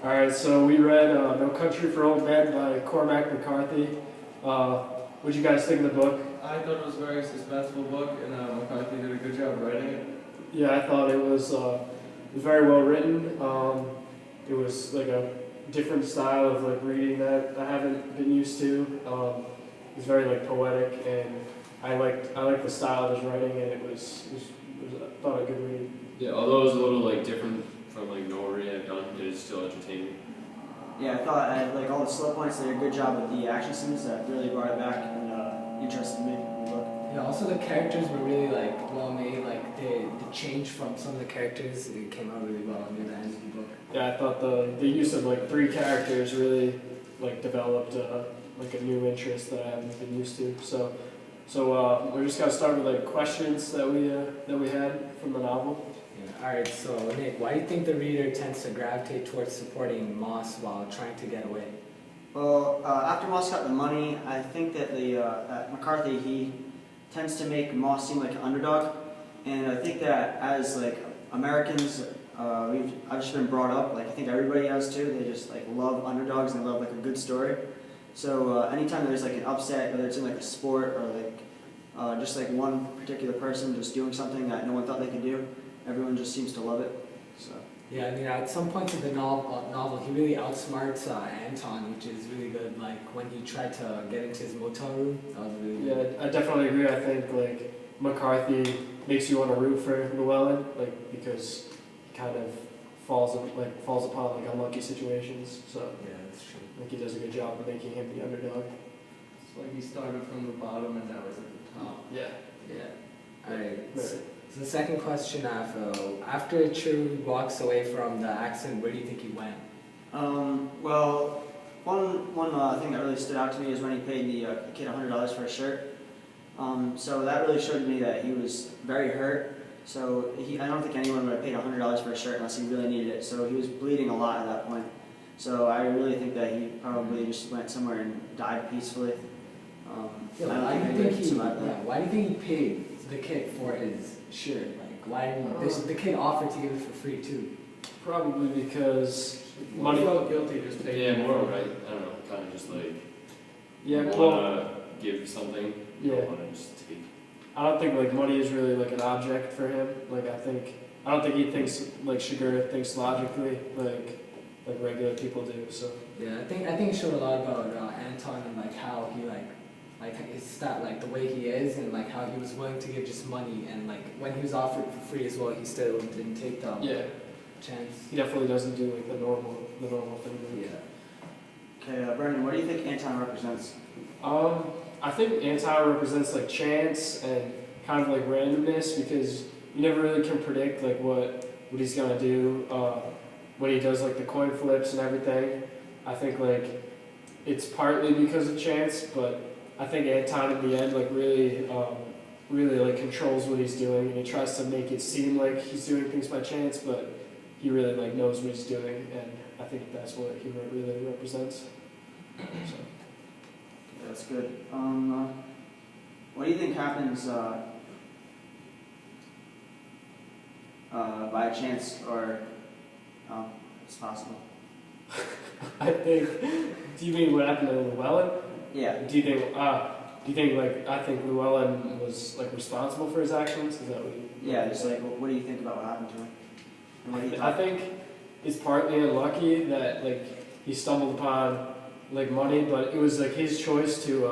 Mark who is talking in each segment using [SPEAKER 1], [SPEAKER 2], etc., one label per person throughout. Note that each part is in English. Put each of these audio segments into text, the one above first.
[SPEAKER 1] All right, so we read No Country for Old Men by Cormac McCarthy. What'd you guys think of the book?
[SPEAKER 2] I thought it was a very suspenseful book, and McCarthy did a good job writing it.
[SPEAKER 1] Yeah, I thought it was very well written. It was like a different style of like reading that I haven't been used to. It was very like poetic, and I liked the style of his writing, and it was I thought a good read.
[SPEAKER 3] Yeah, although it was a little like different from like normal reading I've done, it is still entertaining.
[SPEAKER 4] Yeah, I thought I like all the slow points. They did a good job with the action scenes that really brought it back and interested me in the book.
[SPEAKER 5] Yeah, also the characters were really like well made. Like the change from some of the characters, it came out really well near the end of the book.
[SPEAKER 1] Yeah, I thought the use of like 3 characters really like developed like a new interest that I haven't been used to. So we're just gonna start with like questions that we had from the novel.
[SPEAKER 5] Yeah. All right. So Nick, why do you think the reader tends to gravitate towards supporting Moss while trying to get away?
[SPEAKER 4] Well, after Moss got the money, I think that that McCarthy, he tends to make Moss seem like an underdog, and I think that as like Americans, I've just been brought up, like I think everybody has too. They just like love underdogs and they love like a good story. So anytime there's like an upset, whether it's in like a sport or like just like one particular person just doing something that no one thought they could do, everyone just seems to love it. So.
[SPEAKER 5] Yeah, I mean, at some points in the novel, he really outsmarts Anton, which is really good. Like when he tried to get into his motel room, that was really good.
[SPEAKER 1] Yeah, I definitely agree. I think like McCarthy makes you want to root for Llewellyn, like because he kind of falls upon like unlucky situations. So
[SPEAKER 5] Yeah, that's true.
[SPEAKER 1] I think he does a good job of making him the underdog.
[SPEAKER 2] It's like he started from the bottom and now he's at the top.
[SPEAKER 1] Yeah.
[SPEAKER 5] Yeah. All right. So the second question I have, after Chewie walks away from the accident, where do you think he went?
[SPEAKER 4] Well, one thing that really stood out to me is when he paid the kid $100 for a shirt. So that really showed me that he was very hurt. So I don't think anyone would have paid $100 for a shirt unless he really needed it. So he was bleeding a lot at that point. So I really think that he probably just went somewhere and died peacefully.
[SPEAKER 5] Why do you think he paid the kid for his shirt? Like, why didn't the kid offered to give it for free too?
[SPEAKER 1] Probably because
[SPEAKER 2] Money
[SPEAKER 1] money.
[SPEAKER 2] felt guilty just paying.
[SPEAKER 3] Yeah, more right. I don't know, kind of just like
[SPEAKER 1] Yeah,
[SPEAKER 3] you
[SPEAKER 1] well,
[SPEAKER 3] wanna give something, you
[SPEAKER 1] Yeah.
[SPEAKER 3] don't wanna just take.
[SPEAKER 1] I don't think like money is really like an object for him. Like I don't think he thinks like Shiger thinks logically like regular people do. So
[SPEAKER 5] Yeah, I think it showed a lot about Anton and like how he like his the way he is and like how he was willing to give just money and like when he was offered for free as well, he still didn't take the
[SPEAKER 1] yeah,
[SPEAKER 5] chance.
[SPEAKER 1] he definitely doesn't do like the normal thing.
[SPEAKER 5] Yeah.
[SPEAKER 4] Okay, Brendan, what do you think Anton represents?
[SPEAKER 1] I think Anton represents like chance and kind of like randomness because you never really can predict like what he's gonna do when he does like the coin flips and everything. I think like it's partly because of chance, but I think Anton in the end like really like controls what he's doing and he tries to make it seem like he's doing things by chance, but he really like knows what he's doing, and I think that's what he really represents. So.
[SPEAKER 4] That's good. What do you think happens by chance or it's possible?
[SPEAKER 1] I think. Do you mean what happened to Llewellyn?
[SPEAKER 4] Yeah.
[SPEAKER 1] Do you think like I think Llewellyn was like responsible for his actions? Is that what?
[SPEAKER 4] Yeah. Just like, what do you think about what happened to him? And what do you
[SPEAKER 1] I
[SPEAKER 4] thought?
[SPEAKER 1] think it's partly unlucky that like he stumbled upon like money, but it was like his choice to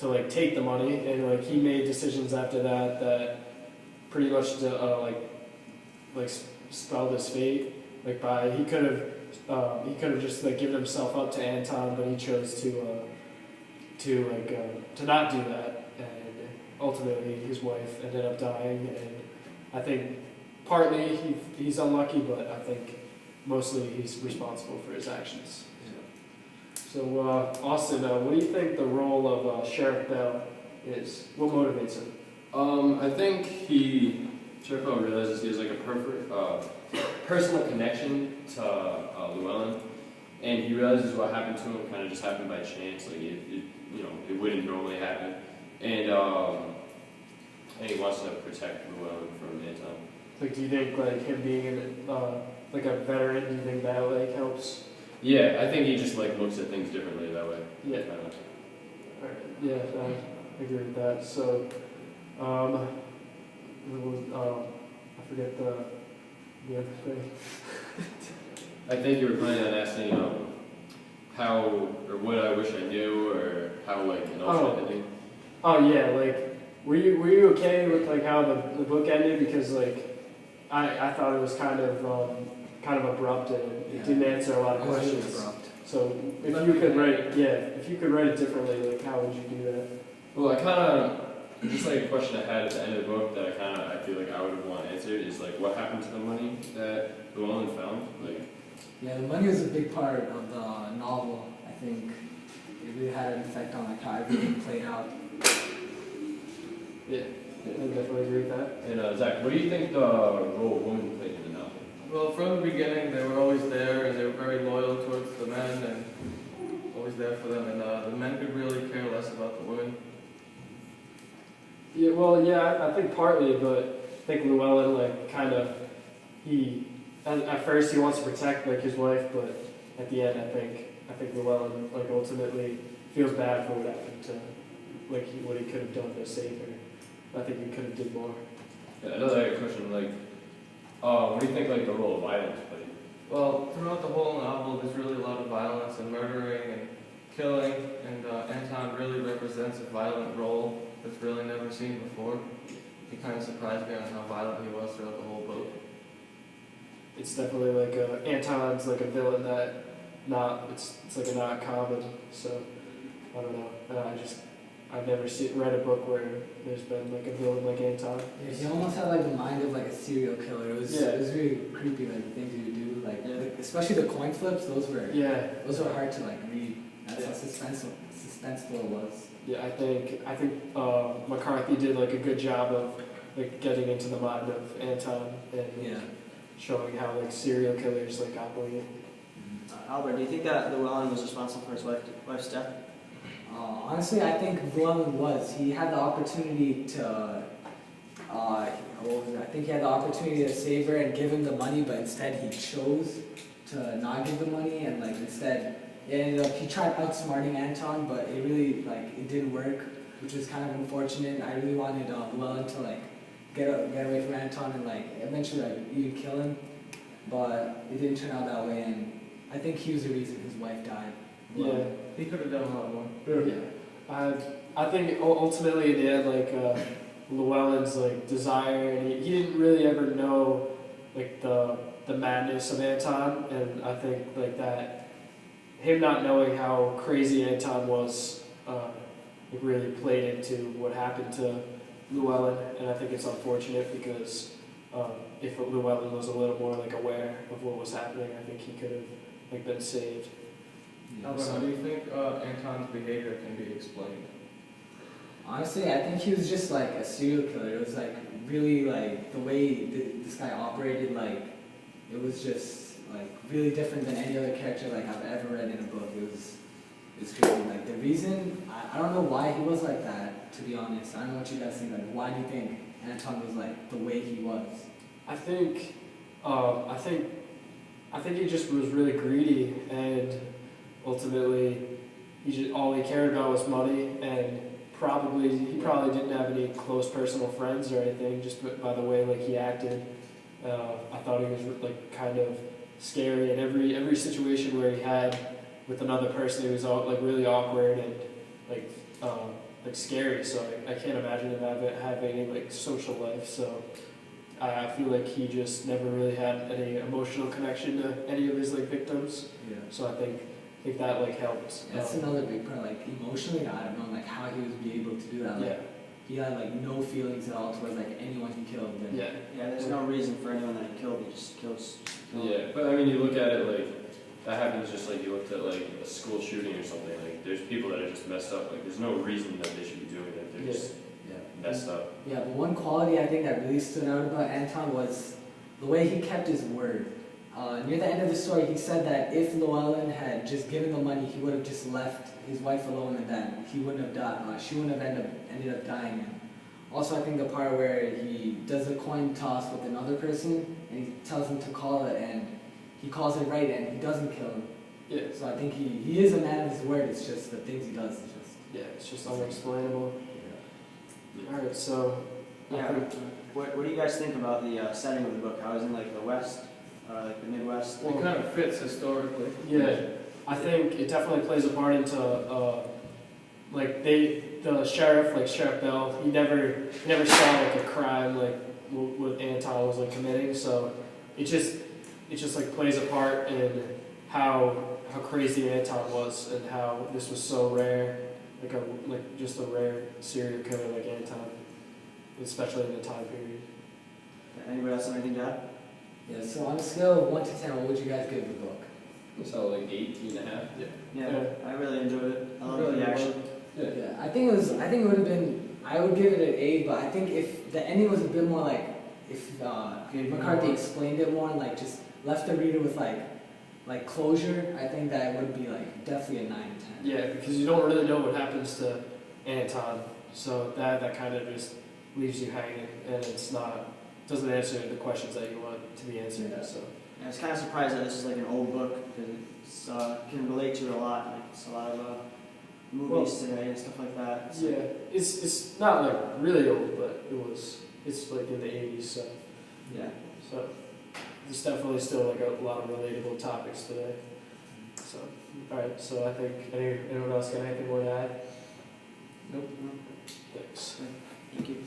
[SPEAKER 1] like take the money, and like he made decisions after that pretty much spelled his fate. Like he could have just like given himself up to Anton, but he chose to not do that, and ultimately his wife ended up dying. And I think partly he's unlucky, but I think mostly he's responsible for his actions. So Austin, what do you think the role of Sheriff Bell is? What motivates him?
[SPEAKER 3] I think Sheriff Bell realizes he has like a perfect personal connection to Llewellyn, and he realizes what happened to him kind of just happened by chance. Like it wouldn't normally happen, and he wants to protect Llewellyn from Anton.
[SPEAKER 1] Like, do you think like him being like a veteran, do you think that like helps
[SPEAKER 3] Yeah, I think he just like looks at things differently that way.
[SPEAKER 1] Yeah.
[SPEAKER 3] Kinda.
[SPEAKER 1] Alright, yeah, I agree with that. So, I forget the other thing.
[SPEAKER 3] I think you were planning on asking how or what I wish I knew or how like an alternate ending.
[SPEAKER 1] Oh yeah, like were you okay with like how the book ended? Because like I thought it was kind of abrupt and it
[SPEAKER 5] Yeah.
[SPEAKER 1] didn't answer a lot of
[SPEAKER 5] It was really
[SPEAKER 1] questions.
[SPEAKER 5] abrupt.
[SPEAKER 1] So if you could write it differently, like how would you do that?
[SPEAKER 3] Well, I kind of just like a question I had at the end of the book that I feel like I would want answered is like what happened to the money that Llewellyn found? Like,
[SPEAKER 5] Yeah, the money was a big part of the novel. I think it really had an effect on like how everything played out.
[SPEAKER 1] Yeah, I definitely agree with that.
[SPEAKER 3] and Zach, what do you think the role of women played in the novel?
[SPEAKER 2] Well, from the beginning, they were always there, and they were very loyal towards the men, and always there for them. And the men could really care less about the women.
[SPEAKER 1] Yeah, well, yeah, I think partly, but I think Llewellyn like kind of at first he wants to protect like his wife, but at the end I think Llewellyn like ultimately feels bad for what happened to what he could have done to save her. I think he could have did more.
[SPEAKER 3] Yeah, another question, like, what do you think like the role of violence played?
[SPEAKER 2] Well, throughout the whole novel, there's really a lot of violence and murdering and killing, and Anton really represents a violent role that's really never seen before. He kind of surprised me on how violent he was throughout the whole book.
[SPEAKER 1] It's definitely like Anton's like a villain that it's like a not common. So I don't know. I've never read a book where there's been like a villain like Anton.
[SPEAKER 5] Yeah, he almost had like the mind of like a serial killer. It was really creepy, like the things he would do, like especially the coin flips. Those were hard to like read. That's how suspenseful it was.
[SPEAKER 1] Yeah, I think McCarthy did like a good job of like getting into the mind of Anton and showing how like serial killers like operate.
[SPEAKER 4] Albert, do you think that Llewellyn was responsible for his wife's death?
[SPEAKER 5] Honestly, I think Llewellyn was. He had the opportunity to. I think he had the opportunity to save her and give him the money, but instead he chose to not give the money and like instead. It ended up, he tried outsmarting Anton, but it really, like, it didn't work, which was kind of unfortunate. I really wanted Llewellyn to, like, get away from Anton and, like, eventually, like, even kill him, but it didn't turn out that way, and I think he was the reason his wife died.
[SPEAKER 1] Yeah.
[SPEAKER 2] He could have done a lot more.
[SPEAKER 1] Yeah. I think ultimately in the end, like, Llewellyn's, like, desire, and he didn't really ever know, like, the madness of Anton, and I think, like, that him not knowing how crazy Anton was, it really played into what happened to Llewellyn, and I think it's unfortunate because if Llewellyn was a little more like aware of what was happening, I think he could have like been saved.
[SPEAKER 2] Albert, how do you think Anton's behavior can be explained?
[SPEAKER 5] Honestly, I think he was just like a serial killer. It was like really like the way this guy operated, like it was just like really different than any other character like I've ever read in a book. It was crazy. Like the reason I don't know why he was like that, to be honest. I don't know what you guys think. Like why do you think Anton was like the way he was?
[SPEAKER 1] I think he just was really greedy, and ultimately all he cared about was money, and he probably didn't have any close personal friends or anything. Just by the way like he acted, I thought he was like kind of scary, and every situation where he had with another person, he was all like really awkward and like scary. So I can't imagine him having any like social life. So I feel like he just never really had any emotional connection to any of his like victims.
[SPEAKER 5] Yeah.
[SPEAKER 1] So I think that like helped.
[SPEAKER 5] That's another big part. Like emotionally, I don't know like how he would be able to do that. Like,
[SPEAKER 1] Yeah.
[SPEAKER 5] He had like no feelings at all towards like anyone he killed. And
[SPEAKER 1] Yeah.
[SPEAKER 4] Yeah, there's no reason for anyone that he killed. He just kills.
[SPEAKER 3] Yeah, but I mean, you look at it like that happens just like you looked at like a school shooting or something. Like there's people that are just messed up. Like there's no reason that they should be doing it. They're just messed up.
[SPEAKER 5] Yeah, but one quality I think that really stood out about Anton was the way he kept his word. Near the end of the story, he said that if Llewellyn had just given the money, he would have just left his wife alone, and that he wouldn't have died. She wouldn't have ended up dying. And also, I think the part where he does a coin toss with another person, and he tells him to call it, and he calls it right, and he doesn't kill him.
[SPEAKER 1] Yeah.
[SPEAKER 5] So I think he is a man of his word. It's just the things he does is just.
[SPEAKER 1] Yeah, it's just unexplainable. All right, so I
[SPEAKER 4] Yeah.
[SPEAKER 1] think-
[SPEAKER 4] What do you guys think about the setting of the book? How is it like the West, like the Midwest?
[SPEAKER 2] It kind of fits historically.
[SPEAKER 1] yeah, I think it definitely plays a part into like the sheriff, like Sheriff Bell. He never saw like a crime like what Anton was like committing. So it just like plays a part in how crazy Anton was and how this was so rare, like just a rare serial killer like Anton, especially in the time period.
[SPEAKER 4] Anybody else have anything to add?
[SPEAKER 5] Yeah. So on a scale of 1 to 10, what would you guys give the book?
[SPEAKER 3] So like 8.5. Yeah.
[SPEAKER 4] Yeah, I really enjoyed it. I love
[SPEAKER 2] Really
[SPEAKER 4] the action.
[SPEAKER 3] Yeah.
[SPEAKER 5] Yeah, I think it would have been. I would give it an A, but I think if the ending was a bit more like if McCarthy explained it more and like just left the reader with like closure, I think that it would be like definitely a 9 to 10.
[SPEAKER 1] Yeah, because you don't really know what happens to Anton, so that kind of just leaves you hanging, and doesn't answer the questions that you want to be answered.
[SPEAKER 5] Yeah.
[SPEAKER 1] So
[SPEAKER 4] I was kind of surprised that this is like an old book because it's can relate to it a lot. Like it's a lot of movies today and stuff like that. So,
[SPEAKER 1] yeah, it's not like really old, but it's like in the 80s. So
[SPEAKER 4] yeah.
[SPEAKER 1] it's definitely still like a lot of relatable topics today. So all right, so I think anyone else got anything more to add?
[SPEAKER 2] Nope.
[SPEAKER 1] Thanks.
[SPEAKER 4] Thank you.